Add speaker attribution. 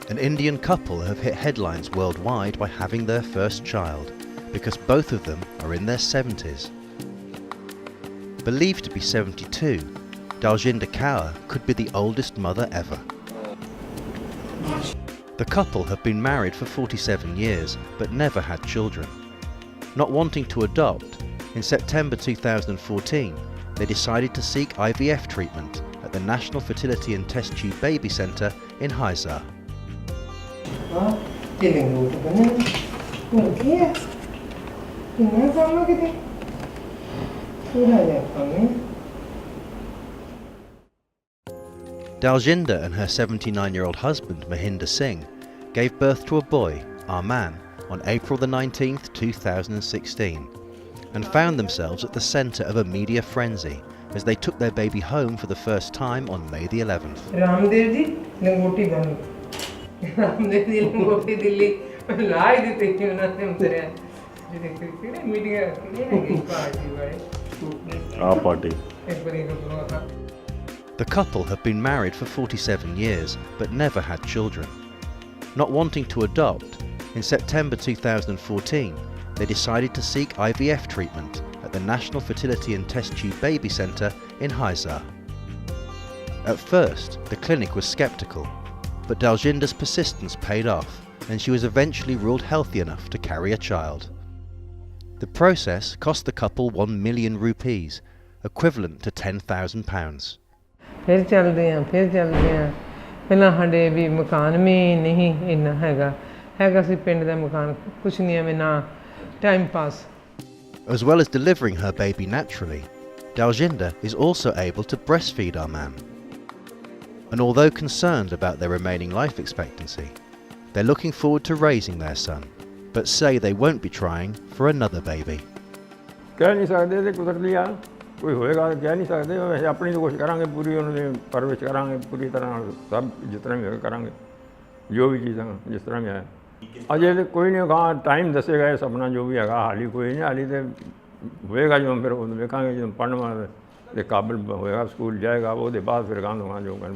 Speaker 1: An Indian couple have hit headlines worldwide by having their first child, because both of them are in their 70s. Believed to be 72, Daljinder Kaur could be the oldest mother ever. The couple have been married for 47 years, but never had children. Not wanting to adopt, in September 2014, they decided to seek IVF treatment at the National Fertility and Test Tube Baby Centre in Hyderabad. Daljinder and her 79-year-old husband Mahinder Singh gave birth to a boy, Arman, on April the 19th, 2016, and found themselves at the centre of a media frenzy as they took their baby home for the first time on May the 11th. The couple have been married for 47 years, but never had children. Not wanting to adopt, in September 2014, they decided to seek IVF treatment at the National Fertility and Test Tube Baby Centre in Hyderabad. At first, the clinic was sceptical, but Daljinder's persistence paid off, and she was eventually ruled healthy enough to carry a child. The process cost the couple 1 million rupees, equivalent to £10,000.
Speaker 2: फिर चलते हैं पहला साढ़े भी मकान में नहीं इन्ना हैगा सी पिंड दा मकान कुछ नहीं है ना time pass.
Speaker 1: As well as delivering her baby naturally, Daljinder is also able to breastfeed Arman. And although concerned about their remaining life expectancy, they're looking forward to raising their son, but say they won't be trying for another baby.
Speaker 3: कोई होएगा कह नहीं सकते वैसे अपनी तो कोशिश करांगे पूरी उन्होंने परवरिश करांगे पूरी तरह सब जितना भी होगा करांगे जो भी चीज़ें जिस तरह भी है अजय कोई नहीं कहा टाइम दसेगा ये सपना जो भी है हाली कोई नहीं हाली तो होएगा जो फिर देखेंगे जो पढ़ने वाले काबिल होएगा स्कूल जाएगा वो बाद फिर काम होगा जो कर